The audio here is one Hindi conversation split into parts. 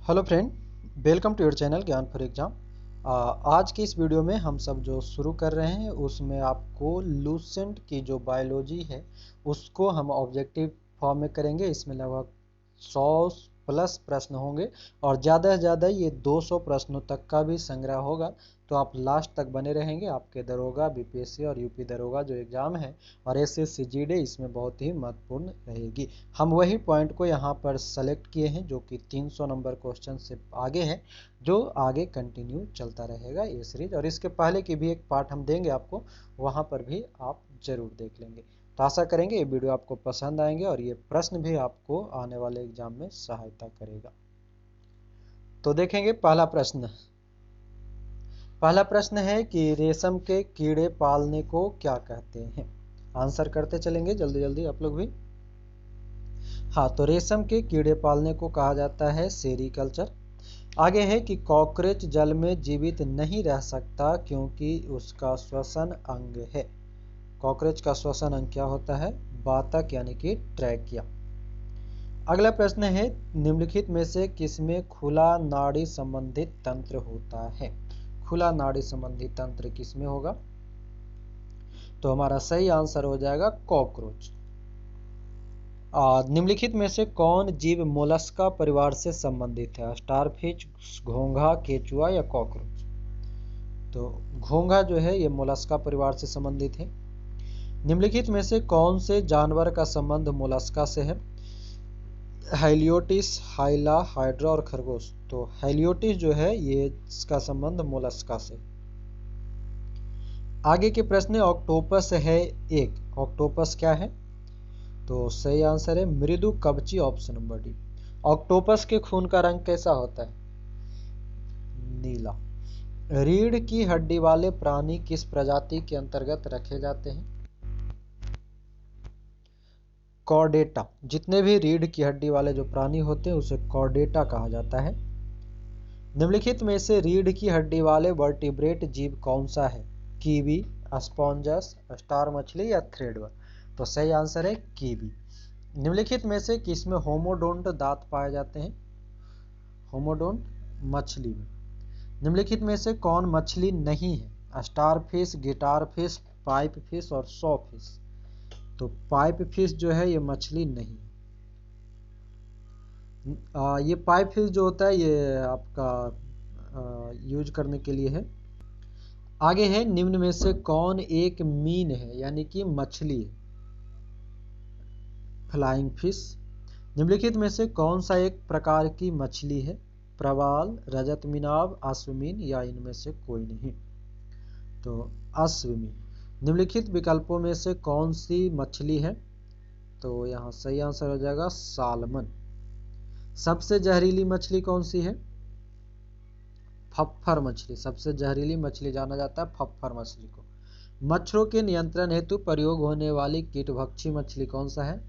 Hello friend, welcome to your channel Gyan for exam. आज की इस वीडियो में हम सब जो शुरू कर रहे हैं उसमें आपको लूसेंट की जो बायोलॉजी है उसको हम ऑब्जेक्टिव फॉर्म में करेंगे। इसमें लगभग 100 प्लस प्रश्न होंगे और ज़्यादा से ज़्यादा ये 200 प्रश्नों तक का भी संग्रह होगा। तो आप लास्ट तक बने रहेंगे। आपके दरोगा, बीपीएससी और यूपी दरोगा जो एग्ज़ाम है और एसएससी जीडी इसमें बहुत ही महत्वपूर्ण रहेगी। हम वही पॉइंट को यहाँ पर सेलेक्ट किए हैं जो कि 300 नंबर क्वेश्चन से आगे है, जो आगे कंटिन्यू चलता रहेगा ये सीरीज। और इसके पहले की भी एक पार्ट हम देंगे आपको, वहाँ पर भी आप जरूर देख लेंगे। तो आशा करेंगे ये वीडियो आपको पसंद आएंगे और ये प्रश्न भी आपको आने वाले एग्जाम में सहायता करेगा। तो देखेंगे पहला प्रश्न है कि रेशम के कीड़े पालने को क्या कहते हैं। आंसर करते चलेंगे जल्दी जल्दी आप लोग भी। हाँ, तो रेशम के कीड़े पालने को कहा जाता है सेरीकल्चर। आगे है कि कॉकरोच जल में जीवित नहीं रह सकता क्योंकि उसका श्वसन अंग है। कॉकरोच का श्वसन अंग क्या होता है? बातक यानी कि ट्रैकिया। अगला प्रश्न है, निम्नलिखित में से किसमें खुला नाड़ी संबंधित तंत्र होता है? खुला नाड़ी संबंधी तंत्र किसमें होगा? तो हमारा सही आंसर हो जाएगा कॉकरोच। निम्नलिखित में से कौन जीव मोलस्का परिवार से संबंधित है? स्टारफिश, घोंघा, केचुआ या कॉकरोच? तो घोंघा जो है ये मोलस्का परिवार से संबंधित है। निम्नलिखित में से कौन से जानवर का संबंध मोलस्का से है? हेलियोटिस, हाइला, हाइड्रा और खरगोश। तो हेलियोटिस जो है ये इसका संबंध मोलस्का से। आगे के प्रश्न, ऑक्टोपस है एक। ऑक्टोपस क्या है? तो सही आंसर है मृदु कवची, ऑप्शन नंबर डी। ऑक्टोपस के खून का रंग कैसा होता है? नीला। रीढ़ की हड्डी वाले प्राणी किस प्रजाति के अंतर्गत रखे जाते हैं? कॉर्डेटा। जितने भी रीढ़ की हड्डी वाले जो प्राणी होते हैं उसे कॉर्डेटा कहा जाता है। निम्नलिखित में से रीढ़ की हड्डी वाले वर्टिब्रेट जीव कौन सा है? कीवी, स्पॉन्जस, स्टार मछली या थ्रेडवर? तो सही आंसर है कीवी। निम्नलिखित में से किसमें होमोडोंट दांत पाए जाते हैं? होमोडोंट मछली में। निम्नलिखित में से कौन मछली नहीं है? Star fish, guitar fish, pipe fish और सॉ फिश। तो पाइप फिश जो है ये मछली नहीं। ये पाइप फिश जो होता है ये आपका यूज करने के लिए है। आगे है, निम्न में से कौन एक मीन है यानी कि मछली है? Flying fish. निम्नलिखित में से कौन सा एक प्रकार की मछली है? प्रवाल, रजत मीनाव, अश्वमीन या इनमें से कोई नहीं? तो अश्वमीन। निम्नलिखित विकल्पों में से कौन सी मछली है? तो यहाँ सही आंसर हो जाएगा सालमन। सबसे जहरीली मछली कौन सी है? फफ्फर मछली। सबसे जहरीली मछली जाना जाता है फफ्फर मछली को। मच्छरों के नियंत्रण हेतु प्रयोग होने वाली कीटभक्षी मछली कौन सा है?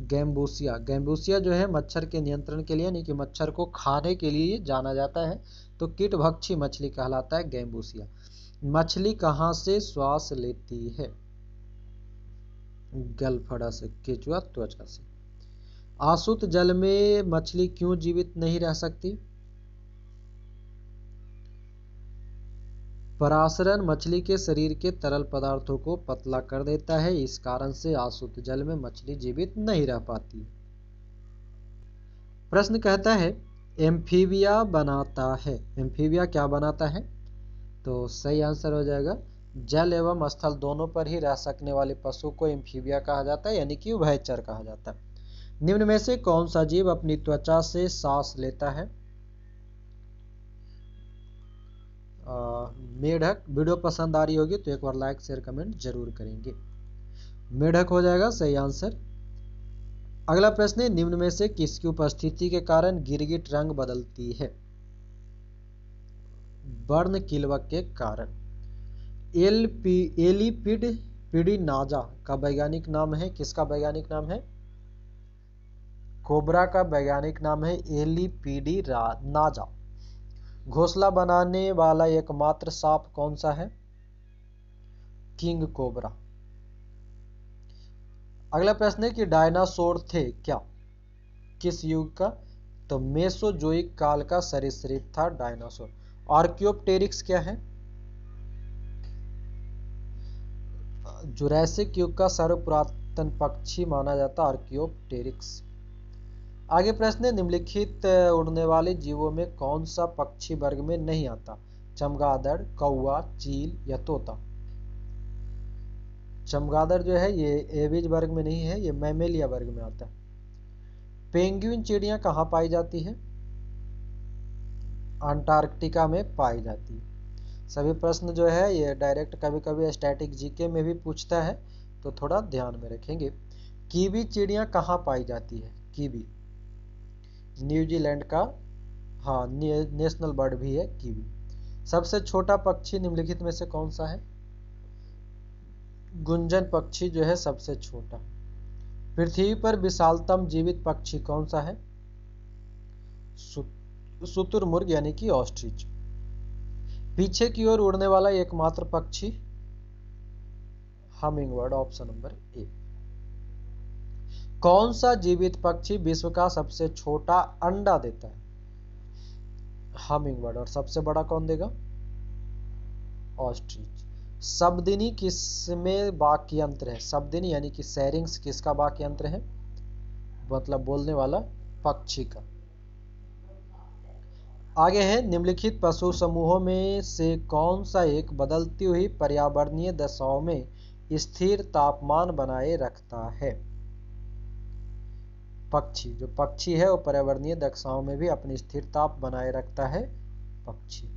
गैम्बूसिया। गैम्बूसिया जो है मच्छर के नियंत्रण के लिए यानी कि मच्छर को खाने के लिए जाना जाता है, तो कीटभक्षी मछली कहलाता है गैम्बूसिया। मछली कहाँ से श्वास लेती है? गलफड़ा से, केचुआ त्वचा से। आसुत जल में मछली क्यों जीवित नहीं रह सकती? परासरण मछली के शरीर के तरल पदार्थों को पतला कर देता है, इस कारण से आसुत जल में मछली जीवित नहीं रह पाती। प्रश्न कहता है, एम्फीबिया बनाता है। एम्फीबिया क्या बनाता है? तो सही आंसर हो जाएगा जल एवं स्थल दोनों पर ही रह सकने वाले पशु को एम्फीबिया कहा जाता है यानी कि उभयचर कहा जाता है। निम्न में से कौन सा जीव अपनी त्वचा से सांस लेता है? मेढक। वीडियो पसंद आ रही होगी तो एक बार लाइक शेयर कमेंट जरूर करेंगे। मेढक हो जाएगा सही आंसर। अगला प्रश्न है, निम्न में से किसकी उपस्थिति के कारण गिरगिट रंग बदलती है? वर्ण किल्वक के कारण। एलिपिड पिडीनाजा का वैज्ञानिक नाम है? किसका वैज्ञानिक नाम है? कोबरा का वैज्ञानिक नाम है एलिपिडीनाजा। घोंसला बनाने वाला एकमात्र सांप कौन सा है? King cobra. अगला प्रश्न है कि डायनासोर थे क्या? किस युग का? तो मेसोजोइक काल का सरीसृप था डायनासोर। आर्कियोप्टेरिक्स क्या है? जुरैसिक युग का सर्वपुरातन पक्षी माना जाता आर्कियोप्टेरिक्स। आगे प्रश्न है, निम्नलिखित उड़ने वाले जीवों में कौन सा पक्षी वर्ग में नहीं आता? चमगादड़, कौवा, चील या तोता? चमगादड़ जो है ये एविज वर्ग में नहीं है, ये मैमेलिया वर्ग में आता है। पेंगुइन चिड़िया कहाँ पाई जाती है? अंटार्कटिका में पाई जाती है। सभी प्रश्न जो है ये डायरेक्ट कभी कभी स्टैटिक जीके में भी पूछता है, तो थोड़ा ध्यान में रखेंगे। कीवी चिड़िया कहाँ पाई जाती है? कीवी न्यूजीलैंड का हाँ नेशनल बर्ड भी है कीवी। सबसे छोटा पक्षी निम्नलिखित में से कौन सा है? गुंजन पक्षी जो है सबसे छोटा। पृथ्वी पर विशालतम जीवित पक्षी कौन सा है? शुतुरमुर्ग यानी कि ऑस्ट्रिच। पीछे की ओर उड़ने वाला एकमात्र पक्षी? हमिंगबर्ड, ऑप्शन नंबर ए। कौन सा जीवित पक्षी विश्व का सबसे छोटा अंडा देता है? हमिंगबर्ड। और सबसे बड़ा कौन देगा? ऑस्ट्रिच। शब्दिनी किसमें वाक्य यंत्र है? शब्दिनी यानी कि सैरिंग्स किसका वाक्य यंत्र है? मतलब बोलने वाला पक्षी का। आगे है, निम्नलिखित पशु समूहों में से कौन सा एक बदलती हुई पर्यावरणीय दशाओं में स्थिर तापमान बनाए रखता है? पक्षी। जो पक्षी है वो पर्यावरणीय दशाओं में भी अपनी स्थिर ताप बनाए रखता है पक्षी।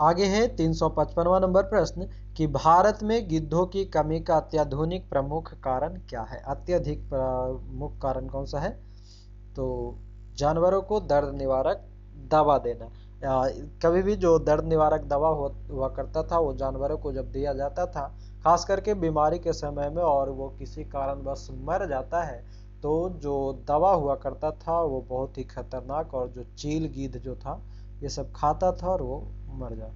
आगे है 355वां नंबर प्रश्न कि भारत में गिद्धों की कमी का अत्याधुनिक प्रमुख कारण क्या है? अत्यधिक प्रमुख कारण कौन सा है? तो जानवरों को दर्द निवारक दवा देना। कभी भी जो दर्द निवारक दवा हुआ करता था वो जानवरों को जब दिया जाता था, खास करके बीमारी के समय में, और वो किसी कारणवश मर जाता है, तो जो दवा हुआ करता था वो बहुत ही खतरनाक, और जो चील गिद्ध जो था ये सब खाता था और वो मर जा।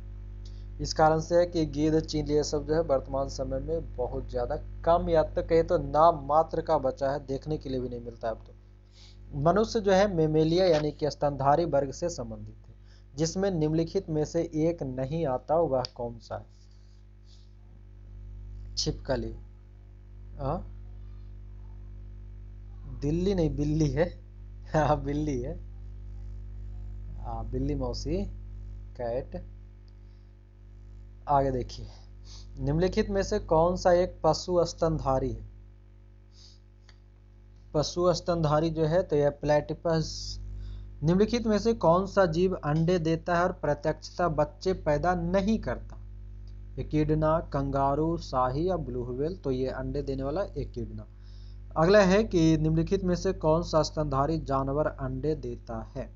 इस कारण से है कि गिद्ध, चील ये सब जो है वर्तमान समय में बहुत ज्यादा कम, या तो कहे तो नाम मात्र का बचा है, देखने के लिए भी नहीं मिलता अब तो। मनुष्य जो है मेमेलिया यानी कि स्तनधारी वर्ग से संबंधित है, जिसमें निम्नलिखित में से एक नहीं आता, वह कौन सा है? छिपकली। दिल्ली नहीं, बिल्ली है। हाँ बिल्ली है, हाँ बिल्ली मौसी, कैट। आगे देखिए, निम्नलिखित में से कौन सा एक पशु स्तनधारी है? पशु स्तनधारी जो है तो यह प्लेटिपस। निम्नलिखित में से कौन सा जीव अंडे देता है और प्रत्यक्षतः बच्चे पैदा नहीं करता? एकिडना, कंगारू, शाही या ब्लू व्हेल? तो ये अंडे देने वाला एकिडना। अगला है कि निम्नलिखित में से कौन सा स्तनधारी जानवर अंडे देता है?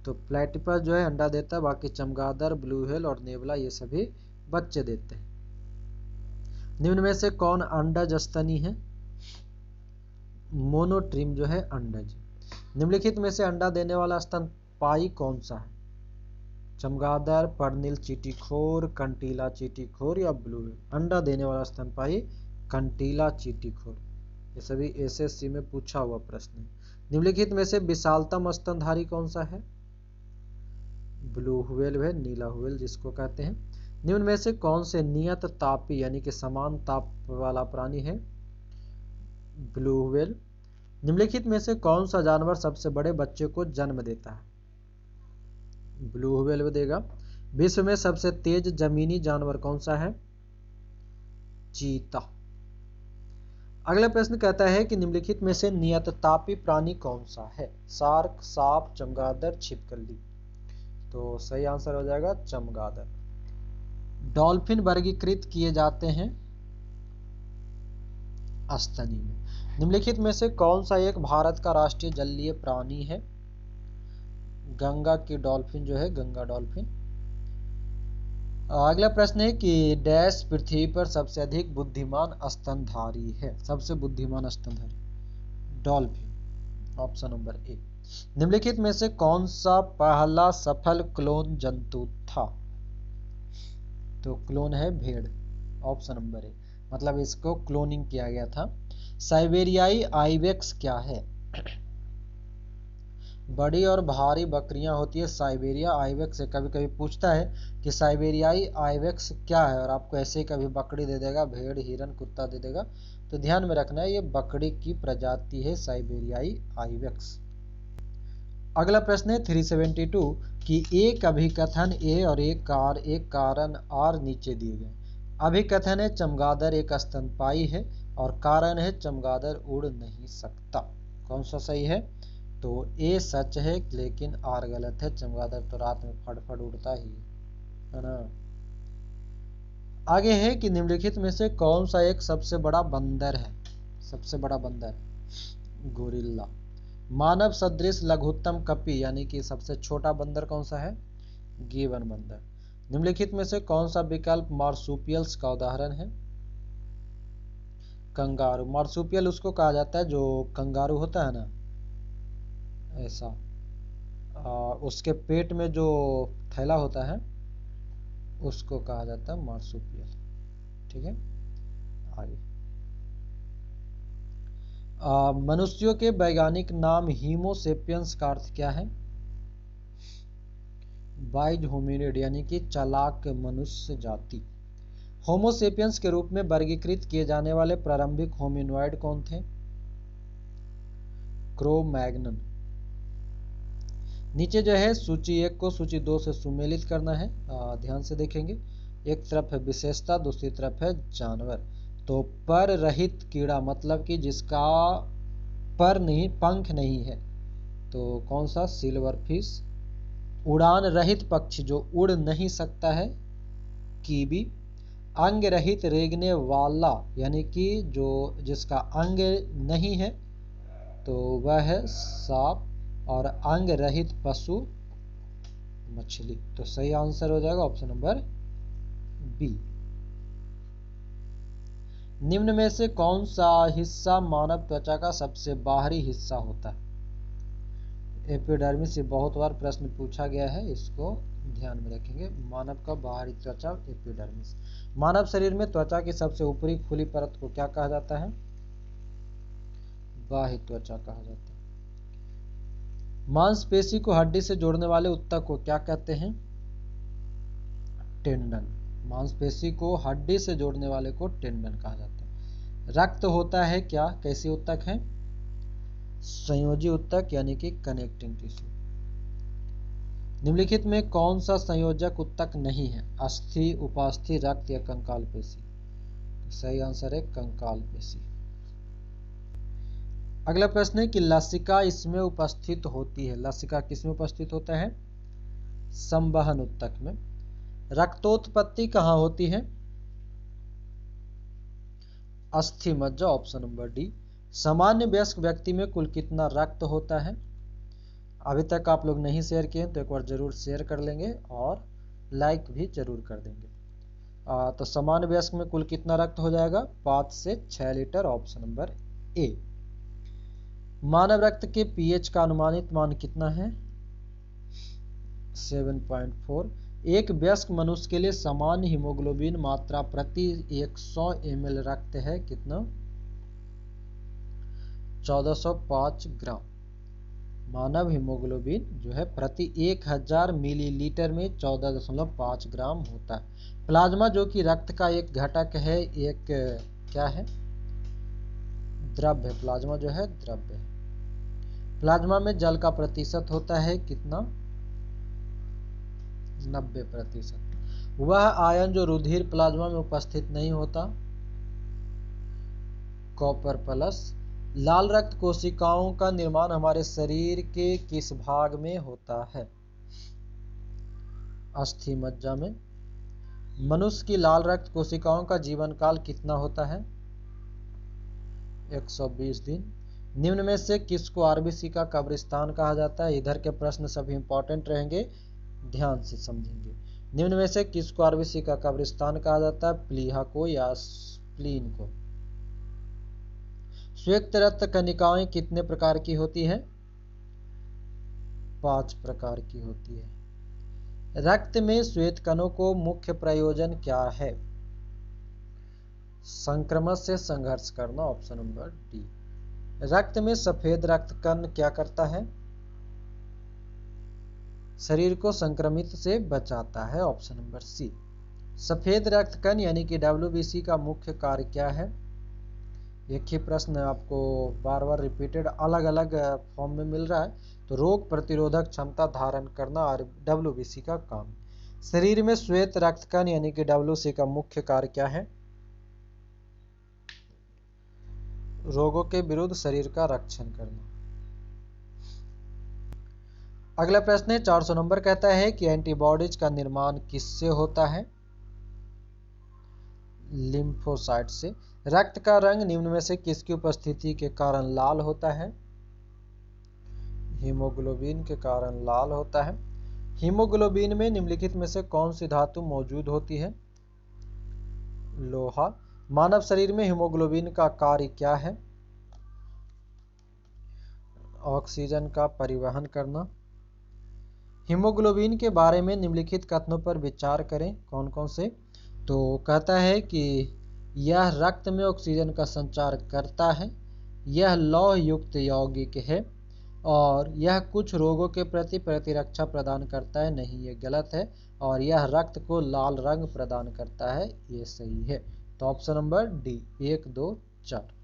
तो प्लेटिपस जो है अंडा देता है, बाकी चमगादड़, ब्लू व्हेल और नेवला ये सभी बच्चे देते हैं। निम्न में से कौन अंडज स्तनी है? मोनोट्रिम जो है अंडज। निम्नलिखित में से अंडा देने वाला स्तनपायी कौन सा है? चमगादड़, पर्निल चींटीखोर, कंटीला चींटीखोर या ब्लू व्हेल? अंडा देने वाला स्तनपायी कंटीला चींटीखोर। ये सभी एसएससी में पूछा हुआ प्रश्न है। निम्नलिखित में से विशालतम स्तनधारी कौन सा है? ब्लू व्हेल है, नीला व्हेल जिसको कहते हैं। निम्न में से कौन से नियत तापी यानी कि समान ताप वाला प्राणी है? Blue whale. निम्नलिखित में से कौन सा जानवर सबसे बड़े बच्चे को जन्म देता है? ब्लू व्हेल देगा। विश्व में सबसे तेज जमीनी जानवर कौन सा है? चीता। अगला प्रश्न कहता है कि निम्नलिखित में से नियत तापी प्राणी कौन सा है? शार्क, सांप, चमगादड़, छिपकली? तो सही आंसर हो जाएगा चमगादड़। डॉल्फिन वर्गीकृत किए जाते हैं स्तनी में। निम्नलिखित में से कौन सा एक भारत का राष्ट्रीय जलीय प्राणी है? गंगा की डॉल्फिन जो है, गंगा डॉल्फिन। अगला प्रश्न है कि डैश पृथ्वी पर सबसे अधिक बुद्धिमान स्तनधारी है? सबसे बुद्धिमान स्तनधारी डॉल्फिन, ऑप्शन नंबर ए। निम्नलिखित में से कौन सा पहला सफल क्लोन जंतु था? तो क्लोन है भेड़, ऑप्शन नंबर ए, मतलब इसको क्लोनिंग किया गया था। साइबेरियाई आइबेक्स क्या है? बड़ी और भारी बकरियां होती है साइबेरिया आइबेक्स से। कभी कभी पूछता है कि साइबेरियाई आइबेक्स क्या है, और आपको ऐसे ही कभी बकरी दे देगा, भेड़, हिरन, कुत्ता दे देगा। तो ध्यान में रखना है, ये बकरी की प्रजाति है साइबेरियाई आइबेक्स। अगला प्रश्न है 372 कि एक अभिकथन ए और एक कारण आर नीचे दिए गए। अभिकथन है चमगादड़ एक स्तनपायी है, और कारण है चमगादड़ उड़ नहीं सकता। कौन सा सही है? तो ए सच है, लेकिन आर गलत है। चमगादड़ तो रात में फड़फड़ उड़ता ही है ना। आगे है कि निम्नलिखित में से कौन सा एक सबसे बड़ा बंदर है? सबसे बड़ा बंदर गोरिल्ला। मानव सदृश लघुत्तम कपी यानी कि सबसे छोटा बंदर कौन सा है? गिवन बंदर। निम्नलिखित में से कौन सा विकल्प मार्सुपियल्स का उदाहरण है? कंगारू। मार्सुपियल उसको कहा जाता है जो कंगारू होता है ना, ऐसा उसके पेट में जो थैला होता है उसको कहा जाता है मार्सुपियल। ठीक है, आगे। मनुष्यों के वैज्ञानिक नाम हीमोसेपियंस का अर्थ क्या है? वाइज होमिनिड यानी कि चालाक मनुष्य जाति। होमोसेपियंस के रूप में वर्गीकृत किए जाने वाले प्रारंभिक होमिनॉइड कौन थे? क्रो-मैग्नन। नीचे जो है सूची 1 को सूची 2 से सुमेलित करना है, ध्यान से देखेंगे। एक तरफ है विशेषता, दूसरी तरफ है जानवर। तो पर रहित कीड़ा मतलब कि जिसका पर नहीं, पंख नहीं है, तो कौन सा? Silver fish. उड़ान रहित पक्षी जो उड़ नहीं सकता है, कीवी। अंग रहित रेंगने वाला यानी कि जो जिसका अंग नहीं है, तो वह है सांप। और अंग रहित पशु मछली। तो सही आंसर हो जाएगा ऑप्शन नंबर बी। निम्न में से कौन सा हिस्सा मानव त्वचा का सबसे बाहरी हिस्सा होता है? एपिडर्मिस। से बहुत बार प्रश्न पूछा गया है, इसको ध्यान में रखेंगे। मानव का बाहरी त्वचा एपिडर्मिस। मानव शरीर में त्वचा की सबसे ऊपरी खुली परत को क्या कहा जाता है? बाह्य त्वचा कहा जाता है। मांसपेशी को हड्डी से जोड़ने वाले ऊतक को क्या कहते हैं? टेंडन। मांसपेशी को हड्डी से जोड़ने वाले को टेंडन कहा जाता है। रक्त होता है क्या? कैसी ऊतक है? संयोजी ऊतक यानी कि कनेक्टिंग टिश्यू। निम्नलिखित में कौन सा संयोजक ऊतक नहीं है? अस्थि, उपास्थि, रक्त या कंकाल पेशी? सही आंसर है कंकाल पेशी। अगला प्रश्न है कि लसिका इसमें उपस्थित होती है। लसिका किसमें उपस्थित होता है? संवहन ऊतक में। रक्तोत्पत्ति कहां होती है? अस्थि मज्जा, ऑप्शन नंबर डी। सामान्य वयस्क व्यक्ति में कुल कितना रक्त होता है? अभी तक आप लोग नहीं शेयर किए तो एक बार जरूर शेयर कर लेंगे और लाइक भी जरूर कर देंगे। तो सामान्य वयस्क में कुल कितना रक्त हो जाएगा? 5 से 6 लीटर, ऑप्शन नंबर ए। मानव रक्त के पीएच का अनुमानित मान कितना है? 7.4। एक वयस्क मनुष्य के लिए सामान्य हीमोग्लोबिन मात्रा प्रति 100 ml रक्त है कितना? 1405 ग्राम। मानव हीमोग्लोबिन जो है प्रति 1000 मिलीलीटर में 14.5 ग्राम होता है। प्लाज्मा जो कि रक्त का एक घटक है, एक क्या है? द्रव्य है। प्लाज्मा जो है द्रव्य है। प्लाज्मा में जल का प्रतिशत होता है कितना? 90%। वह आयन जो रुधिर प्लाज्मा में उपस्थित नहीं होता? Copper plus. लाल रक्त कोशिकाओं का निर्माण हमारे शरीर के किस भाग में होता है? अस्थि मज्जा में। मनुष्य की लाल रक्त कोशिकाओं का जीवन काल कितना होता है? 120 दिन। निम्न में से किसको आरबीसी का कब्रिस्तान कहा जाता है? इधर के प्रश्न सभी इंपॉर्टेंट रहेंगे, ध्यान से समझेंगे। निम्न में से किसको आरबीसी का कब्रिस्तान कहा जाता है? प्लीहा को या स्प्लीन को? श्वेत रक्त कणिकाएं कितने प्रकार की होती है? 5 प्रकार की होती है। रक्त में श्वेत कणों को मुख्य प्रयोजन क्या है? संक्रमण से संघर्ष करना, ऑप्शन नंबर डी। रक्त में सफेद रक्त कण क्या करता है? शरीर को संक्रमित से बचाता है, ऑप्शन नंबर सी। सफेद रक्त कण यानी कि WBC का मुख्य कार्य क्या है? एक ही प्रश्न आपको बार बार रिपीटेड अलग अलग फॉर्म में मिल रहा है। तो रोग प्रतिरोधक क्षमता धारण करना और WBC का काम। शरीर में श्वेत रक्त कण यानी कि WBC का मुख्य कार्य क्या है? रोगों के विरुद्ध शरीर का रक्षण करना। अगला प्रश्न है 400 नंबर, कहता है कि एंटीबॉडीज का निर्माण किससे होता है? लिम्फोसाइट से। रक्त का रंग निम्न में से किसकी उपस्थिति के कारण लाल होता है? हीमोग्लोबिन के कारण लाल होता है। हीमोग्लोबिन में निम्नलिखित में से कौन सी धातु मौजूद होती है? लोहा। मानव शरीर में हीमोग्लोबिन का कार्य क्या है? ऑक्सीजन का परिवहन करना। हीमोग्लोबिन के बारे में निम्नलिखित कथनों पर विचार करें। कौन कौन से? तो कहता है कि यह रक्त में ऑक्सीजन का संचार करता है, यह लौह युक्त यौगिक है, और यह कुछ रोगों के प्रति प्रतिरक्षा प्रदान करता है। नहीं, ये गलत है। और यह रक्त को लाल रंग प्रदान करता है, ये सही है। तो ऑप्शन नंबर डी, 1, 2, 4।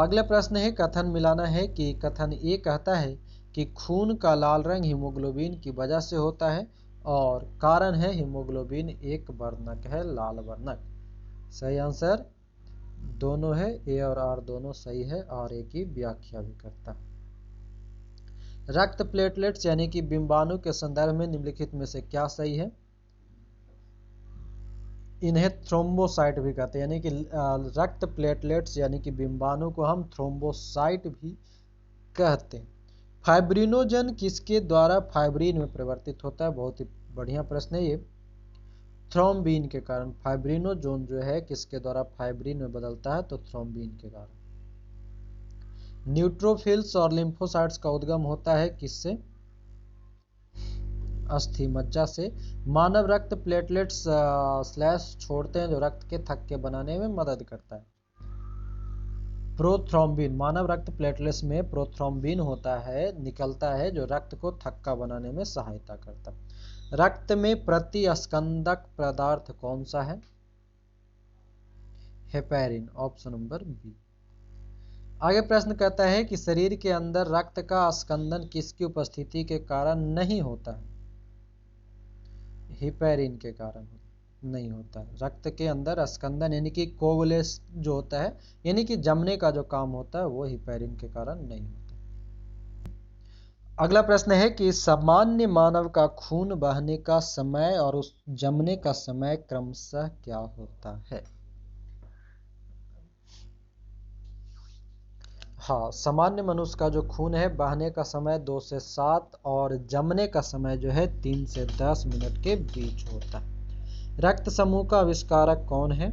अगला प्रश्न है, कथन मिलाना है कि कथन ए कहता है कि खून का लाल रंग हीमोग्लोबिन की वजह से होता है और कारण है हीमोग्लोबिन एक वर्णक है, लाल वर्णक। सही आंसर दोनों है, ए और आर दोनों सही है, और ए की व्याख्या भी करता है। रक्त प्लेटलेट्स यानी कि बिंबाणु के संदर्भ में निम्नलिखित में से क्या सही है? इन्हें थ्रोम्बोसाइट भी कहते हैं, यानी कि रक्त प्लेटलेट्स यानी कि बिंबाणु को हम थ्रोम्बोसाइट भी कहते हैं। फाइब्रिनोजन किसके द्वारा फाइब्रिन में परिवर्तित होता है? बहुत ही बढ़िया प्रश्न है ये। थ्रोम्बिन के कारण। फाइब्रिनोजोन जो है किसके द्वारा फाइब्रिन में बदलता है? तो थ्रोम्बिन के कारण। न्यूट्रोफिल्स और लिम्फोसाइट्स का उद्गम होता है किससे? अस्थि मज्जा से। मानव रक्त प्लेटलेट्स स्लैश छोड़ते हैं जो रक्त के थक्के बनाने में मदद करता है। प्रोथ्रोम्बिन, मानव रक्त प्लेटलेट्स में प्रोथ्रोम्बिन होता है, निकलता है, जो रक्त को थक्का बनाने में सहायता करता है। रक्त में प्रतिस्कंदक पदार्थ कौन सा है? Heparin, option number B. आगे प्रश्न कहता है कि शरीर के अंदर रक्त का स्कंदन किसकी उपस्थिति के कारण नहीं होता है? हेपेरिन के कारण नहीं होता है। रक्त के अंदर स्कंदन यानी कि कोवुलेस जो होता है, यानी कि जमने का जो काम होता है, वो हेपेरिन के कारण नहीं होता। अगला प्रश्न है कि सामान्य मानव का खून बहने का समय और उस जमने का समय क्रमशः क्या होता है? हाँ, सामान्य मनुष्य का जो खून है बहने का समय 2 से 7 और जमने का समय जो है 3 से 10 मिनट के बीच होता है। रक्त समूह का आविष्कारक कौन है?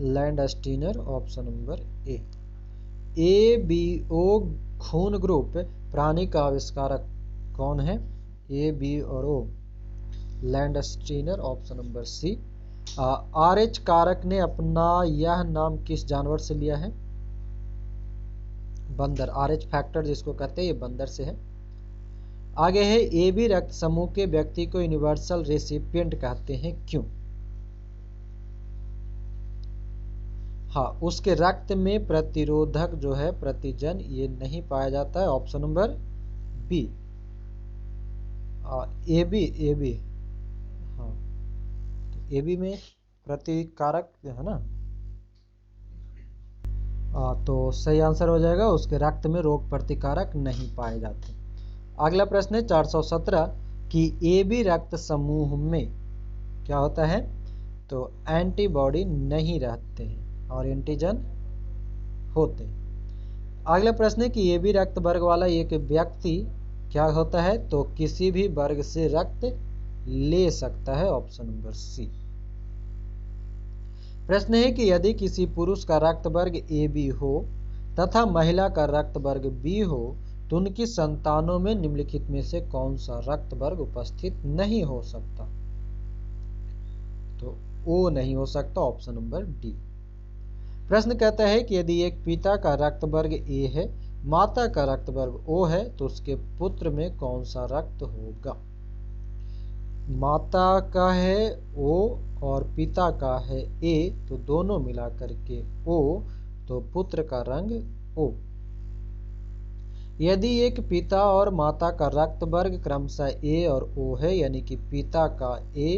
Landsteiner, option number A. ABO खून ग्रुप प्राणी का आविष्कारक कौन है? A, B और O, Landsteiner, option number C. RH कारक ने अपना यह नाम किस जानवर से लिया है? बंदर। RH फैक्टर जिसको कहते हैं, ये बंदर से है। आगे है, AB रक्त समूह के व्यक्ति को यूनिवर्सल रेसिपिएंट कहते हैं, क्यों? हाँ, उसके रक्त में प्रतिरोधक जो है प्रतिजन ये नहीं पाया जाता है, ऑप्शन नंबर बी। AB हाँ, तो AB में प्रतिकारक है ना, तो सही आंसर हो जाएगा, उसके रक्त में रोग प्रतिकारक नहीं पाए जाते। अगला प्रश्न है 417 कि AB रक्त समूह में क्या होता है? तो एंटीबॉडी नहीं रहते हैं और एंटीजन होते हैं। अगला प्रश्न है कि AB रक्त वर्ग वाला एक व्यक्ति क्या होता है? तो किसी भी वर्ग से रक्त ले सकता है, ऑप्शन नंबर सी। प्रश्न है कि यदि किसी पुरुष का रक्त वर्ग AB हो तथा महिला का रक्त वर्ग B हो तो उनकी संतानों में निम्नलिखित में से कौन सा रक्त वर्ग उपस्थित नहीं हो सकता? तो O नहीं हो सकता, ऑप्शन नंबर डी। प्रश्न कहता है कि यदि एक पिता का रक्त वर्ग A है माता का रक्त वर्ग O है तो उसके पुत्र में कौन सा रक्त होगा? माता का है O और पिता का है A, तो दोनों मिलाकर के O, तो पुत्र का रंग O। यदि एक पिता और माता का रक्त वर्ग क्रमशः A और O है, यानी कि पिता का A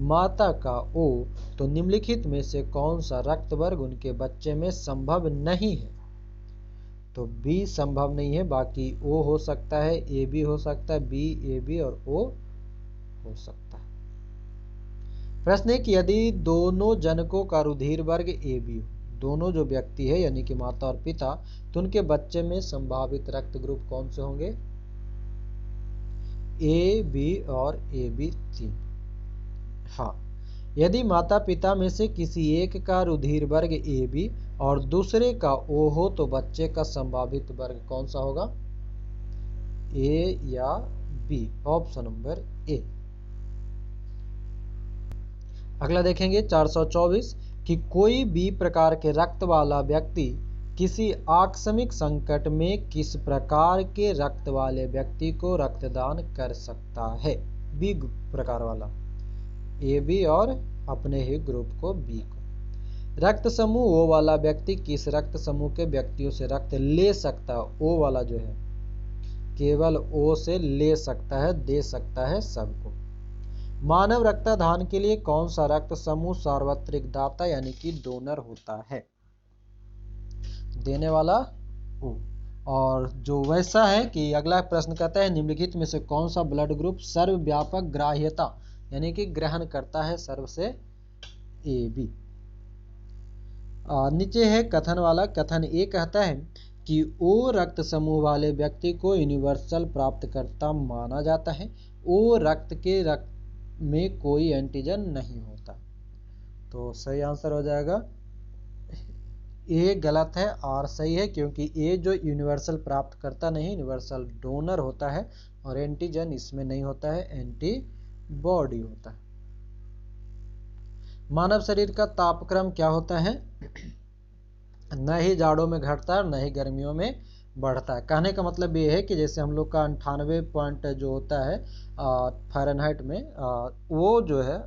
माता का O, तो निम्नलिखित में से कौन सा रक्त वर्ग उनके बच्चे में संभव नहीं है? तो B संभव नहीं है, बाकी O हो सकता है, A भी हो सकता है, B, A, B और O हो सकता है। प्रश्न है कि यदि दोनों जनकों का रुधिर वर्ग AB हो, दोनों जो व्यक्ति है यानी कि माता और पिता, तो उनके बच्चे में संभावित रक्त ग्रुप कौन से होंगे? A, B और AB तीन। हाँ, यदि माता पिता में से किसी एक का रुधिर वर्ग AB और दूसरे का O हो तो बच्चे का संभावित वर्ग कौन सा होगा? A या B? Option number A। अगला देखेंगे 424 कि कोई भी प्रकार के रक्त वाला व्यक्ति किसी आकस्मिक संकट में किस प्रकार के रक्त वाले व्यक्ति को रक्तदान कर सकता है? बी प्रकार वाला, AB और अपने ही ग्रुप को B को। रक्त समूह O वाला व्यक्ति किस रक्त समूह के व्यक्तियों से रक्त ले सकता है? O वाला जो है केवल O से ले सकता है, दे सकता है सबको। मानव रक्तदान के लिए कौन सा रक्त समूह सार्वत्रिक दाता यानी कि डोनर होता है? देने वाला O। और जो वैसा है कि अगला प्रश्न कहता है निम्नलिखित में से कौन सा ब्लड ग्रुप सर्वव्यापक ग्राह्यता यानी कि ग्रहण करता है सर्व से? AB। नीचे है कथन वाला। कथन A कहता है कि O रक्त समूह वाले व्यक्ति को यूनिवर्सल प्राप्तकर्ता माना जाता है। O रक्त के रक्त में कोई एंटीजन नहीं होता, तो सही आंसर हो जाएगा A। गलत है, R सही है, क्योंकि A जो यूनिवर्सल प्राप्त करता नहीं, यूनिवर्सल डोनर होता है और एंटीजन इसमें नहीं होता है, एंटीबॉडी होता है। मानव शरीर का तापक्रम क्या होता है? न ही जाड़ों में घटता है, न ही गर्मियों में बढ़ता है। कहने का मतलब ये है कि जैसे हम लोग का 98 पॉइंट जो होता है फ़ारेनहाइट में, वो जो है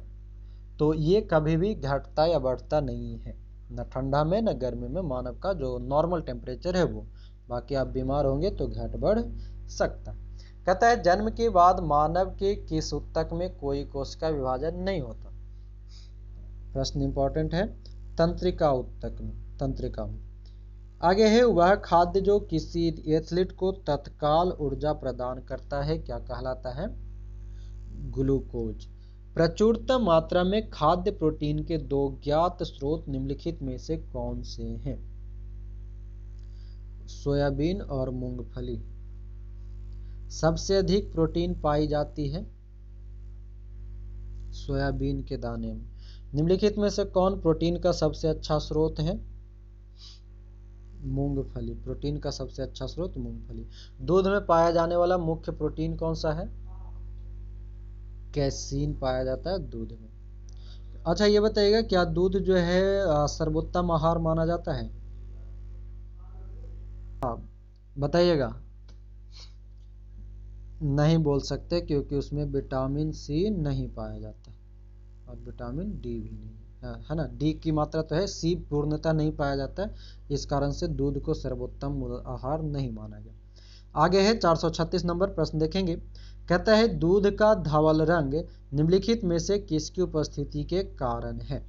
तो ये कभी भी घटता या बढ़ता नहीं है, न ठंडा में न गर्मी में। मानव का जो नॉर्मल टेम्परेचर है वो, बाकी आप बीमार होंगे तो घट बढ़ सकता। कहता है जन्म के बाद मानव के किस ऊतक में कोई कोशिका विभाजन नहीं होता? प्रश्न इंपॉर्टेंट है। तंत्रिका ऊतक में, तंत्रिका में। आगे है वह खाद्य जो किसी एथलीट को तत्काल ऊर्जा प्रदान करता है क्या कहलाता है? ग्लूकोज। प्रचुरतम मात्रा में खाद्य प्रोटीन के दो ज्ञात स्रोत निम्नलिखित में से कौन से हैं? सोयाबीन और मूंगफली। सबसे अधिक प्रोटीन पाई जाती है सोयाबीन के दाने में। निम्नलिखित में से कौन प्रोटीन का सबसे अच्छा स्रोत है? मूंगफली। प्रोटीन का सबसे अच्छा स्रोत मूंगफली। दूध में पाया जाने वाला मुख्य प्रोटीन कौन सा है? कैसीन पाया जाता है दूध में। अच्छा ये बताइएगा, क्या दूध जो है सर्वोत्तम आहार माना जाता है? बताइएगा। नहीं बोल सकते, क्योंकि उसमें विटामिन C नहीं पाया जाता और विटामिन D भी नहीं है ना। D की मात्रा तो है, C पूर्णतः नहीं पाया जाता है, इस कारण से दूध को सर्वोत्तम आहार नहीं माना गया। आगे है 436 नंबर प्रश्न देखेंगे। कहता है दूध का धवल रंग निम्नलिखित में से किसकी उपस्थिति के कारण है?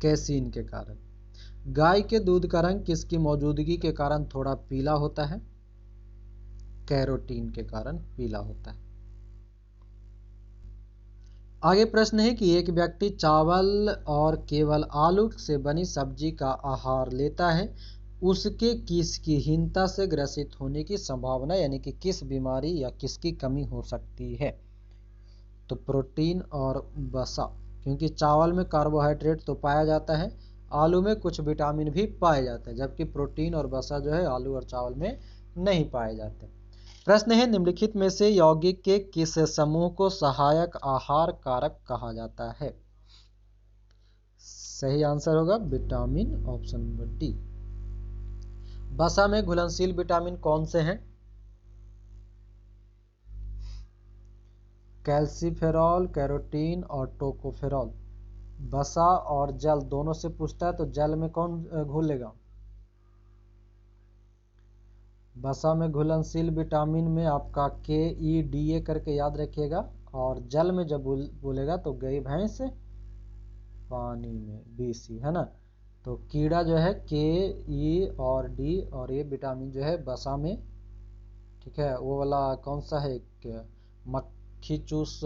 कैसीन के कारण। गाय के दूध का रंग किसकी मौजूदगी के कारण थोड़ा पीला होता है? कैरोटीन के कारण पीला होता है। आगे प्रश्न है कि एक व्यक्ति चावल और केवल आलू से बनी सब्जी का आहार लेता है, उसके किसकी हीनता से ग्रसित होने की संभावना यानी कि किस बीमारी या किसकी कमी हो सकती है? तो प्रोटीन और वसा, क्योंकि चावल में कार्बोहाइड्रेट तो पाया जाता है, आलू में कुछ विटामिन भी पाए जाते हैं, जबकि प्रोटीन और वसा जो है आलू और चावल में नहीं पाए जाते। प्रश्न है निम्नलिखित में से यौगिक के किस समूह को सहायक आहार कारक कहा जाता है? सही आंसर होगा विटामिन, ऑप्शन नंबर D। वसा में घुलनशील विटामिन कौन से हैं? कैल्सीफेरॉल, कैरोटीन और टोकोफेरॉल। वसा और जल दोनों से पूछता है तो जल में कौन घुलेगा? वसा में घुलनशील विटामिन में आपका KEDA करके याद रखिएगा, और जल में जब बोलेगा तो गई भैंस पानी में, BC है ना। तो कीड़ा जो है KE और D, और ये विटामिन जो है वसा में, ठीक है। वो वाला कौन सा है, मक्खी चूस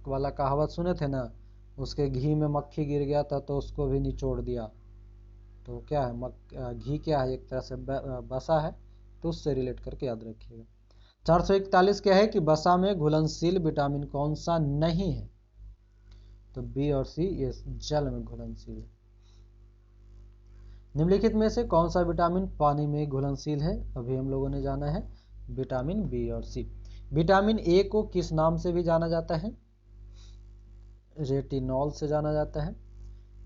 वाला कहावत सुने थे ना, उसके घी में मक्खी गिर गया था तो उसको भी निचोड़ दिया। तो क्या है, घी क्या है, एक तरह से वसा है, तो उससे रिलेट करके याद रखिएगा। 441 क्या है कि वसा में घुलनशील विटामिन कौन सा नहीं है? तो B और C, ये जल में घुलनशील है। निम्नलिखित में से कौन सा विटामिन पानी में घुलनशील है? अभी हम लोगों ने जाना है विटामिन B और C। विटामिन A को किस नाम से भी जाना जाता है? रेटिनॉल से जाना जाता है।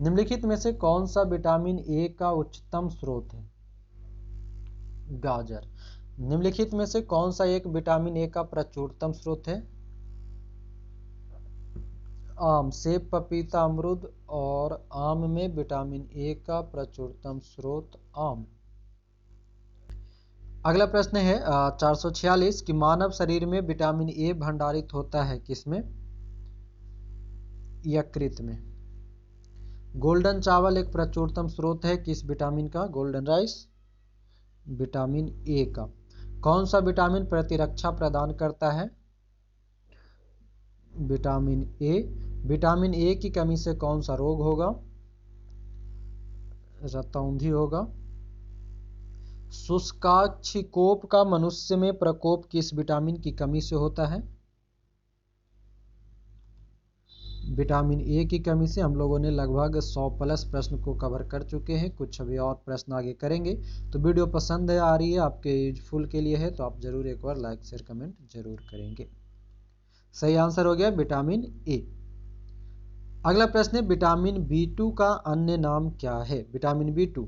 निम्नलिखित में से कौन सा विटामिन A का उच्चतम स्रोत है? गाजर। निम्नलिखित में से कौन सा एक विटामिन A का प्रचुरतम स्रोत है? आम। सेब, पपीता, अमरूद और आम में विटामिन A का प्रचुरतम स्रोत आम। अगला प्रश्न है 446 कि मानव शरीर में विटामिन A भंडारित होता है किसमें? यकृत में। गोल्डन चावल एक प्रचुरतम स्रोत है किस विटामिन का? गोल्डन राइस, विटामिन A का। कौन सा विटामिन प्रतिरक्षा प्रदान करता है? Vitamin A। विटामिन A की कमी से कौन सा रोग होगा? रतौंधी होगा। शुष्काक्षिकोप का मनुष्य में प्रकोप किस विटामिन की कमी से होता है? विटामिन A की कमी से। हम लोगों ने लगभग 100+ प्रश्न को कवर कर चुके हैं, कुछ अभी और प्रश्न आगे करेंगे। तो वीडियो पसंद आ रही है, आपके यूजफुल के लिए है, तो आप जरूर एक बार लाइक शेयर कमेंट जरूर करेंगे। सही आंसर हो गया विटामिन A। अगला प्रश्न है विटामिन B2 का अन्य नाम क्या है? Vitamin B2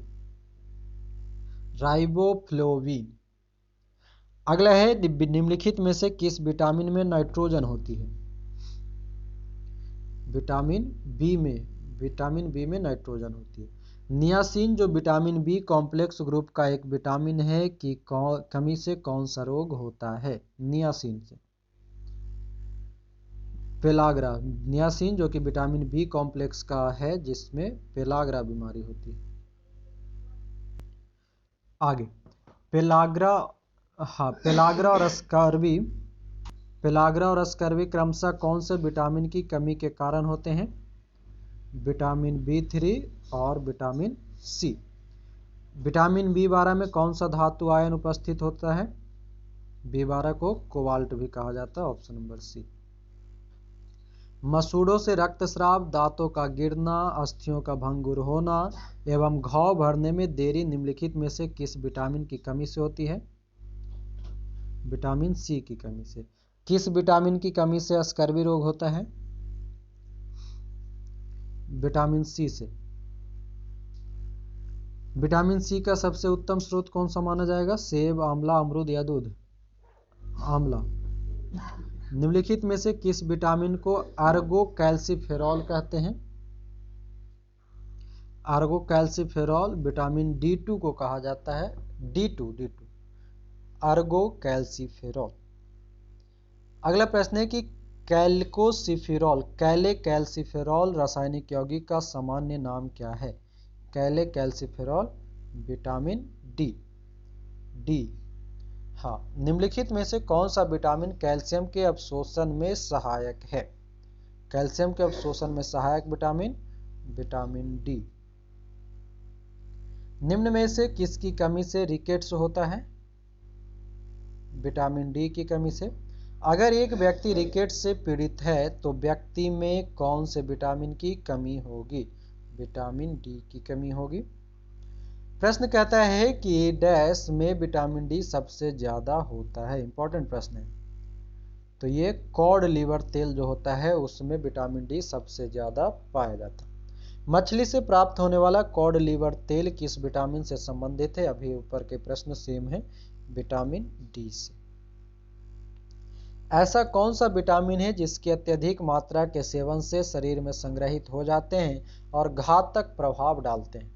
riboflavin. अगला है निम्नलिखित में से किस विटामिन में नाइट्रोजन होती है? विटामिन B में नाइट्रोजन होती है। नियासिन जो विटामिन B कॉम्प्लेक्स ग्रुप का एक विटामिन है कि कमी से कौन सा रोग होता है? नियासिन से। पेलाग्रा। नियासिन जो कि विटामिन B कॉम्प्लेक्स का है, जिसमें पेलाग्रा बीमारी होती है। आगे पेलाग्रा, हाँ, पेलाग्रा और स्कर्वी क्रमशः कौन से विटामिन की कमी के कारण होते हैं? विटामिन B3 और विटामिन C। विटामिन B12 में कौन सा धातु आयन उपस्थित होता है? B12 को कोबाल्ट भी कहा जाता है, ऑप्शन नंबर C। मसूड़ों से रक्तस्राव, दांतों का गिरना, अस्थियों का भंगुर होना एवं घाव भरने में देरी निम्नलिखित में से किस विटामिन की कमी से होती है? विटामिन C की कमी से। किस विटामिन की कमी से स्कर्वी रोग होता है? विटामिन C से। विटामिन C का सबसे उत्तम स्रोत कौन सा माना जाएगा? सेब, आंवला, अमरूद या दूध? आंवला। निम्नलिखित में से किस विटामिन को आर्गोकैल्सिफेरॉल कहते हैं? आर्गोकैल्सिफेरॉल विटामिन D2 को कहा जाता है। D2 आर्गोकैल्सिफेरॉल। अगला प्रश्न है कि कैलेकैल्सिफेरॉल रासायनिक यौगिक का सामान्य नाम क्या है? कैलेकैल्सिफेरॉल विटामिन डी। हाँ। निम्नलिखित में से कौन सा विटामिन कैल्शियम के अवशोषण में सहायक है? कैल्शियम के अवशोषण में सहायक विटामिन, विटामिन D। निम्न में से किसकी कमी से रिकेट्स होता है? विटामिन D की कमी से। अगर एक व्यक्ति रिकेट्स से पीड़ित है तो व्यक्ति में कौन से विटामिन की कमी होगी? विटामिन D की कमी होगी। प्रश्न कहता है कि डैश में विटामिन D सबसे ज्यादा होता है। इंपॉर्टेंट प्रश्न है। तो ये कॉड लिवर तेल जो होता है उसमें विटामिन D सबसे ज्यादा पाया जाता है। मछली से प्राप्त होने वाला कॉड लीवर तेल किस विटामिन से संबंधित है? अभी ऊपर के प्रश्न सेम है, विटामिन डी से। ऐसा कौन सा विटामिन है जिसकी अत्यधिक मात्रा के सेवन से शरीर में संग्रहित हो जाते हैं और घातक प्रभाव डालते हैं?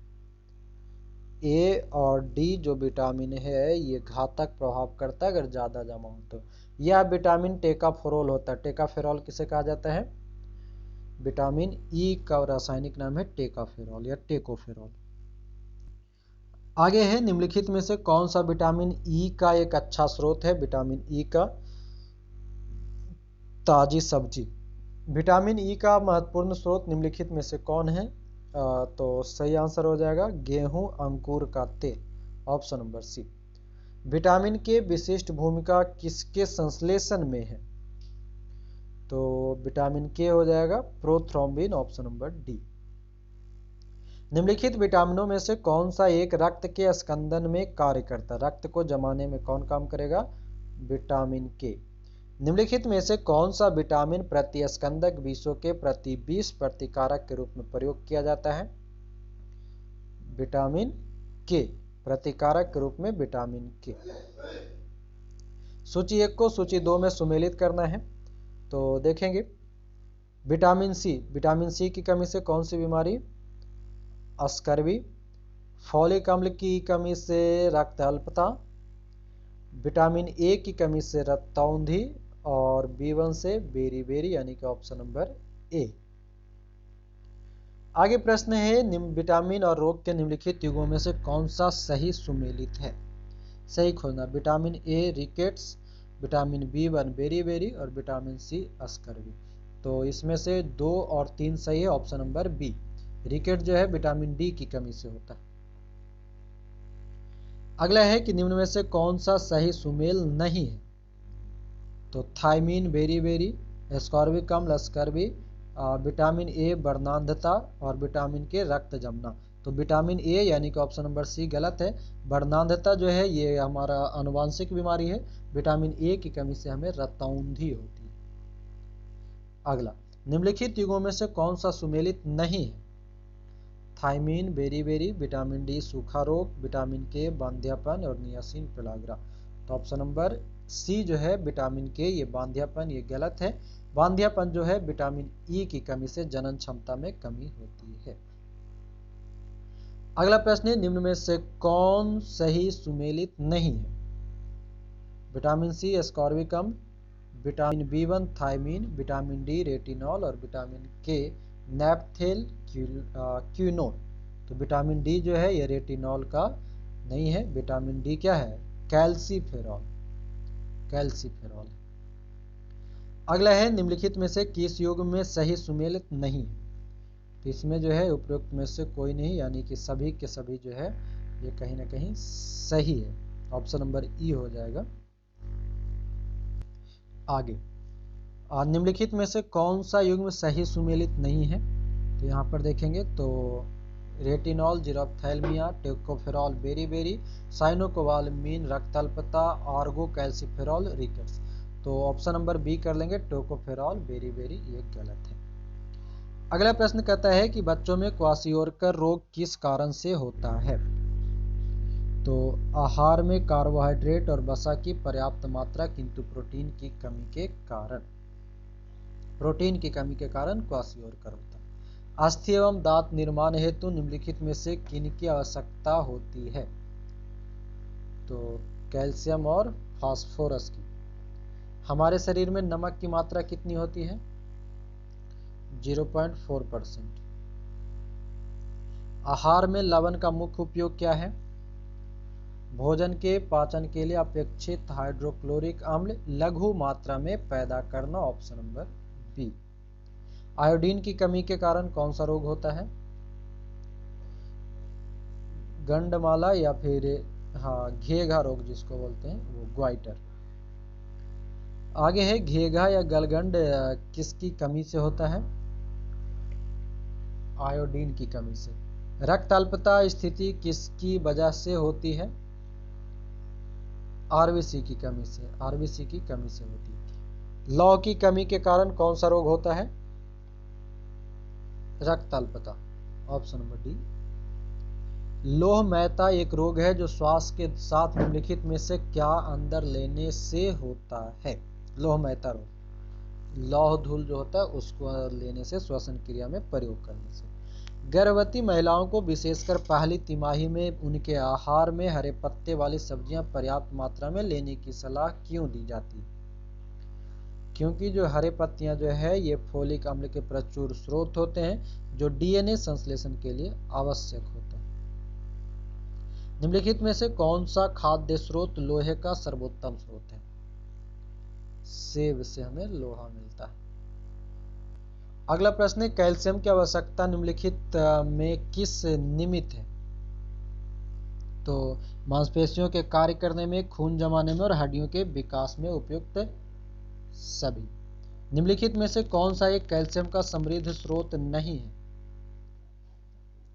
ए और डी जो विटामिन है ये घातक प्रभाव करता है अगर ज्यादा जमा हो तो। यह विटामिन टेकाफेरोल होता है। टेकाफेरोल किसे कहा जाता है? विटामिन ई का रासायनिक नाम है टेकाफेरोल या टेकोफेरोल। आगे है, निम्नलिखित में से कौन सा विटामिन ई का एक अच्छा स्रोत है? विटामिन ई का ताजी सब्जी। विटामिन ई का महत्वपूर्ण स्रोत निम्नलिखित में से कौन है? तो सही आंसर हो जाएगा गेहूं अंकुर का तेल, ऑप्शन नंबर सी। विटामिन के विशिष्ट भूमिका किसके संश्लेषण में है? तो विटामिन के हो जाएगा प्रोथ्रोम्बिन, ऑप्शन नंबर डी। निम्नलिखित विटामिनों में से कौन सा एक रक्त के स्कंदन में कार्य करता है? रक्त को जमाने में कौन काम करेगा? विटामिन के। निम्नलिखित में से कौन सा विटामिन प्रतिस्कंदक विषों के प्रति विष प्रतिकारक के रूप में प्रयोग किया जाता है? विटामिन के प्रतिकारक के रूप में विटामिन के। सूची 1 को सूची 2 में सुमेलित करना है। तो देखेंगे, विटामिन सी की कमी से कौन सी बीमारी? स्कर्वी। फॉलिक अम्ल की कमी से रक्त अल्पता। विटामिन ए की कमी से रक्तौंधी और B1 से बेरी यानी कि ऑप्शन नंबर ए। आगे प्रश्न है, विटामिन और रोग के निम्नलिखित युगों में से कौन सा सही सुमेलित है? सही खोजना। Vitamin A rickets, vitamin B1 beriberi और विटामिन सी स्कर्वी। तो इसमें से 2 और 3 सही है, ऑप्शन नंबर बी। रिकेट जो है विटामिन डी की कमी से होता है। अगला है कि निम्न में से कौन सा सही सुमेल नहीं है? तो थायमीन बेरी, एस्कॉर्बिक अम्ल स्कर्वी, विटामिन ए वर्णांधता और विटामिन के रक्त जमना। तो विटामिन ए यानी कि ऑप्शन नंबर सी गलत है। वर्णांधता जो है ये हमारा आनुवांशिक बीमारी है। विटामिन ए की कमी से हमें रक्तौंधी होती है। अगला, निम्नलिखित युगों में से कौन सा सुमेलित नहीं है? थायमीन बेरी, विटामिन डी सूखा रोग, विटामिन के बांध्यापन और नियासिन पेलाग्रा। तो ऑप्शन नंबर सी जो है विटामिन के ये बांध्यापन ये गलत है। बांध्यापन जो है विटामिन ई की कमी से जनन क्षमता में कमी होती है। अगला प्रश्न है, निम्न में से कौन सही सुमेलित नहीं है? विटामिन सी एस्कॉर्बिक अम्ल, vitamin B1 thiamine, vitamin D retinol और विटामिन के नैप्थेल क्विनोन। तो विटामिन डी जो है ये रेटिनॉल का नहीं है। विटामिन डी क्या है? कैल्सीफेरॉल है। अगला है, निम्नलिखित में से किस युग में सही सुमेलित नहीं है? तो इसमें जो है उपरोक्त में से कोई नहीं, यानी कि सभी के सभी जो है ये कहीं ना कहीं सही है। ऑप्शन नंबर ई हो जाएगा। आगे, निम्नलिखित में से कौन सा युग्म सही सुमेलित नहीं है? तो यहाँ पर देखेंगे तो रेटिनॉल जीरोप्थैल्मिया, टेकोफेरॉल बेरी, साइनोकोबालामीन रक्तअल्पता, आर्गो कैल्सीफेरॉल रिकेट्स। तो ऑप्शन नंबर बी कर लेंगे, टेकोफेरॉल बेरी ये गलत है। अगला प्रश्न कहता है कि बच्चों में क्वाशियोरकर रोग किस कारण से होता है? तो आहार में कार्बोहाइड्रेट और वसा की पर्याप्त मात्रा किंतु प्रोटीन की कमी के कारण क्वाशियोरकर होता है। अस्थि एवं दांत निर्माण हेतु निम्नलिखित में से किनकी आवश्यकता होती है? तो कैल्शियम और फास्फोरस की। हमारे शरीर में नमक की मात्रा कितनी होती है? 0.4%। आहार में लवण का मुख्य उपयोग क्या है? भोजन के पाचन के लिए अपेक्षित हाइड्रोक्लोरिक अम्ल लघु मात्रा में पैदा करना, ऑप्शन नंबर बी। आयोडीन की कमी के कारण कौन सा रोग होता है? गंडमाला या फिर घेघा रोग जिसको बोलते हैं वो, ग्वाइटर। आगे है, घेघा या गलगंड किसकी कमी से होता है? आयोडीन की कमी से। रक्त अल्पता स्थिति किसकी वजह से होती है? आरबीसी की कमी से होती है। लौह की कमी के कारण कौन सा रोग होता है? रक्त अल्पता। Option number D. लोहमयता एक रोग है जो श्वास के साथ निम्नलिखित में से क्या अंदर लेने से होता है? लोहमयता रोग, लौह धूल जो होता है उसको लेने से, श्वसन क्रिया में प्रयोग करने से। गर्भवती महिलाओं को विशेषकर पहली तिमाही में उनके आहार में हरे पत्ते वाली सब्जियां पर्याप्त मात्रा में लेने की सलाह क्यों दी जाती है? क्योंकि जो हरे पत्तियां जो है ये फोलिक अम्ल के प्रचुर स्रोत होते हैं जो डीएनए संश्लेषण के लिए आवश्यक होते हैं। निम्नलिखित में से कौन सा खाद्य स्रोत लोहे का सर्वोत्तम स्रोत है? सेब से हमें लोहा मिलता है। अगला प्रश्न है, कैल्शियम की आवश्यकता निम्नलिखित में किस निमित्त है? तो मांसपेशियों के कार्य करने में, खून जमाने में और हड्डियों के विकास में उपयुक्त सभी। निम्नलिखित में से कौन सा एक कैल्शियम का समृद्ध स्रोत नहीं है?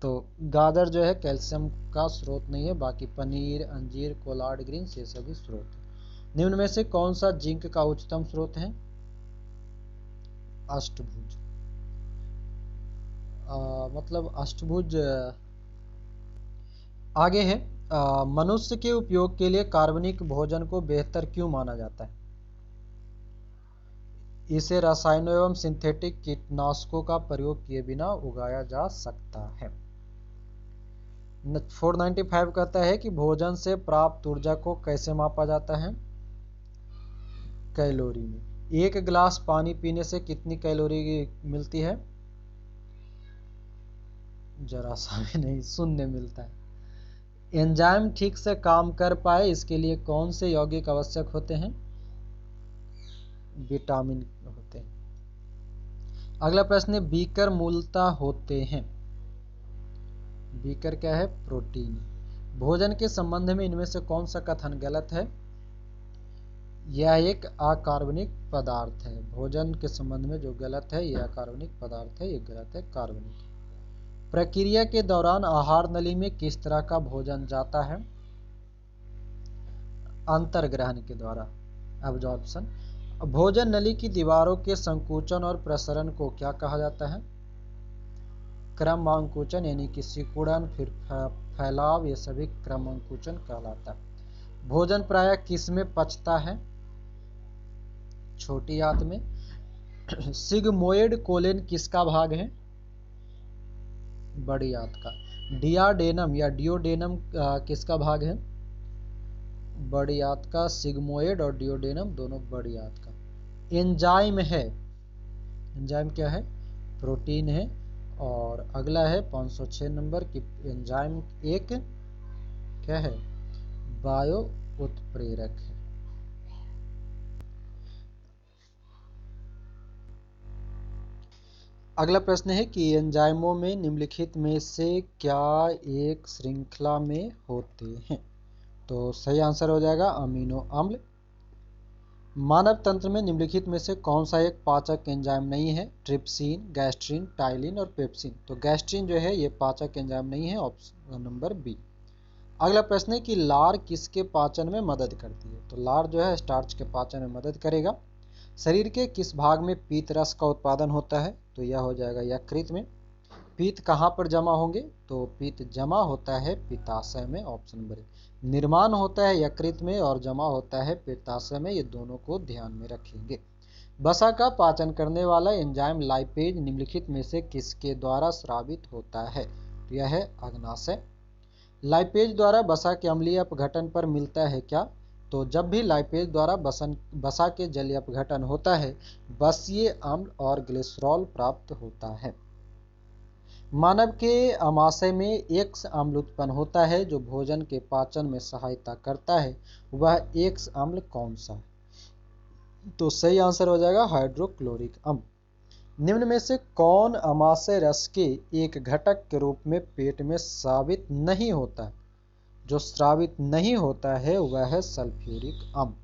तो गाजर जो है कैल्शियम का स्रोत नहीं है, बाकी पनीर, अंजीर, कोलार्ड ग्रीन्स ये सभी स्रोत है। निम्न में से कौन सा जिंक का उच्चतम स्रोत है? अष्टभुज, मतलब अष्टभुज। आगे है, मनुष्य के उपयोग के लिए कार्बनिक भोजन को बेहतर क्यों माना जाता है? इसे रसायनों एवं सिंथेटिक कीटनाशकों का प्रयोग किए बिना उगाया जा सकता है। 495 कहता है कि भोजन से प्राप्त ऊर्जा को कैसे मापा जाता है? कैलोरी में। एक गिलास पानी पीने से कितनी कैलोरी मिलती है? जरा सा भी नहीं, शून्य मिलता है। एंजाइम ठीक से काम कर पाए इसके लिए कौन से यौगिक आवश्यक होते हैं? विटामिन होते हैं। अगला प्रश्न है, बीकर मूलतः होते हैं? बीकर क्या है? प्रोटीन। भोजन के संबंध में इनमें से कौन सा कथन गलत है? यह एक अकार्बनिक पदार्थ है। भोजन के संबंध में जो गलत है यह अकार्बनिक पदार्थ है, यह गलत है, कार्बनिक। प्रक्रिया के दौरान आहार नली में किस तरह का भोजन जाता है? अंतर्ग्रहण के द्वारा, एब्जॉर्प्शन। भोजन नली की दीवारों के संकुचन और प्रसरण को क्या कहा जाता है? क्रमांकुचन, यानी कि सिकुड़न फिर फैलाव, ये सभी क्रमांकुचन कहलाता है। भोजन प्रायः किस में पचता है? छोटी आंत में। सिग्मोइड कोलेन किसका भाग है? बड़ी आंत का। डियाडेनम या डियोडेनम किसका भाग है? बड़ी आंत का। सिग्मोइड और डियोडेनम दोनों बड़ी आंत का। एंजाइम है, एंजाइम क्या है? प्रोटीन है। और अगला है 506 नंबर की एंजाइम एक क्या है? बायो उत्प्रेरक है। अगला प्रश्न है कि एंजाइमों में निम्नलिखित में से क्या एक श्रृंखला में होते हैं? तो सही आंसर हो जाएगा अमीनो अम्ल। मानव तंत्र में निम्नलिखित में से कौन सा एक पाचक एंजाइम नहीं है? ट्रिप्सिन, गैस्ट्रिन, टाइलिन और पेप्सिन। तो गैस्ट्रिन जो है ये पाचक एंजाइम नहीं है, ऑप्शन नंबर बी। अगला प्रश्न है कि लार किसके पाचन में मदद करती है? तो लार जो है स्टार्च के पाचन में मदद करेगा। शरीर के किस भाग में पीत रस का उत्पादन होता है? तो यह हो जाएगा यकृत में। पीत कहाँ पर जमा होंगे? तो पीत जमा होता है पित्ताशय में, ऑप्शन नंबर ए। निर्माण होता है यकृत में और जमा होता है पित्ताशय में, ये दोनों को ध्यान में रखेंगे। वसा का पाचन करने वाला एंजाइम लाइपेज निम्नलिखित में से किसके द्वारा स्रावित होता है? तो यह है अग्नाशय। लाइपेज द्वारा वसा के अम्लीय अपघटन पर मिलता है क्या? तो जब भी लाइपेज द्वारा वसा के जलीय अपघटन होता है बसीय अम्ल और ग्लिसरॉल प्राप्त होता है। मानव के आमाशय में एक्स अम्ल उत्पन्न होता है जो भोजन के पाचन में सहायता करता है, वह एक्स अम्ल कौन सा है? तो सही आंसर हो जाएगा हाइड्रोक्लोरिक अम्ल। निम्न में से कौन आमाशय रस के एक घटक के रूप में पेट में स्रावित नहीं होता है? जो स्रावित नहीं होता है वह है सल्फ्यूरिक अम्ल।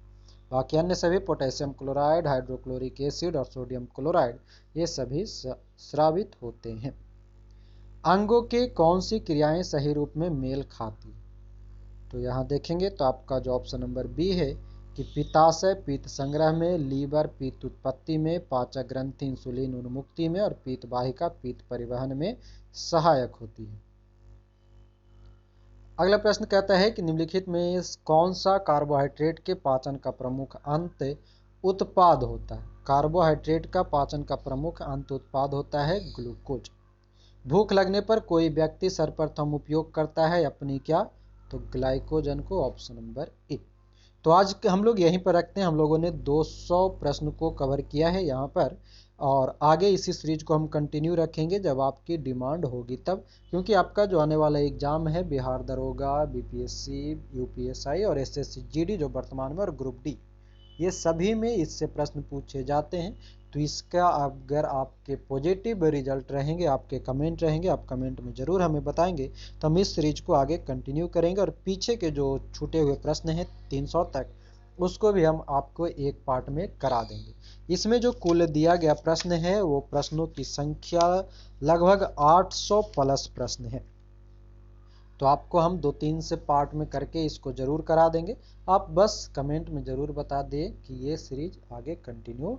बाकी अन्य सभी पोटेशियम क्लोराइड, हाइड्रोक्लोरिक एसिड और सोडियम क्लोराइड ये सभी स्रावित होते हैं। अंगों के कौन सी क्रियाएं सही रूप में मेल खाती? तो यहाँ देखेंगे तो आपका जो ऑप्शन नंबर बी है कि पित्ताशय पीत संग्रह में, लीवर पीत उत्पत्ति में, पाचक ग्रंथि इंसुलिन उन्मुक्ति में और पीत वाहिका पीत परिवहन में सहायक होती है। अगला प्रश्न कहता है कि निम्नलिखित में कौन सा कार्बोहाइड्रेट के पाचन का प्रमुख अंत उत्पाद होता है? कार्बोहाइड्रेट का पाचन का प्रमुख अंत उत्पाद होता है ग्लूकोज। भूख लगने पर कोई व्यक्ति सर्वप्रथम उपयोग करता है अपनी क्या? तो ग्लाइकोजन को, ऑप्शन नंबर ए। तो आज हम लोग यहीं पर रखते हैं। हम लोगों ने 200 प्रश्न को कवर किया है यहाँ पर, और आगे इसी सीरीज को हम कंटिन्यू रखेंगे जब आपकी डिमांड होगी तब, क्योंकि आपका जो आने वाला एग्जाम है बिहार दरोगा, बीपीएससी, यूपीएसआई और एसएससी जीडी जो वर्तमान में, और ग्रुप डी, ये सभी में इससे प्रश्न पूछे जाते हैं। तो इसका अगर आपके पॉजिटिव रिजल्ट रहेंगे, आपके कमेंट रहेंगे, आप कमेंट में ज़रूर हमें बताएंगे, तो हम इस सीरीज को आगे कंटिन्यू करेंगे और पीछे के जो छूटे हुए प्रश्न हैं 300 तक, उसको भी हम आपको एक पार्ट में करा देंगे। इसमें जो कुल दिया गया प्रश्न है वो प्रश्नों की संख्या लगभग 800 प्लस प्रश्न है। तो आपको हम 2-3 से पार्ट में करके इसको जरूर करा देंगे। आप बस कमेंट में जरूर बता दें कि ये सीरीज आगे कंटिन्यू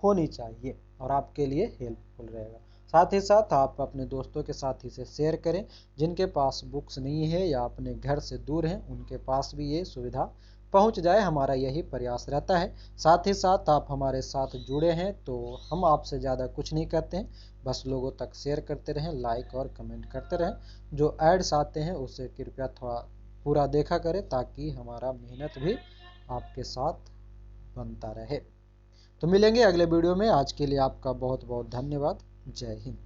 होनी चाहिए और आपके लिए हेल्पफुल रहेगा। साथ ही साथ आप अपने दोस्तों के साथ इसे शेयर करें। जिनके पास बुक्स नहीं है या अपने घर से दूर हैं, उनके पास भी ये सुविधा पहुंच जाए, हमारा यही प्रयास रहता है। साथ ही साथ आप हमारे साथ जुड़े हैं तो हम आपसे ज़्यादा कुछ नहीं करते हैं, बस लोगों तक शेयर करते रहें, लाइक और कमेंट करते रहें। जो एड्स आते हैं उसे कृपया थोड़ा पूरा देखा करें ताकि हमारा मेहनत भी आपके साथ बनता रहे। तो मिलेंगे अगले वीडियो में। आज के लिए आपका बहुत बहुत धन्यवाद। जय हिंद।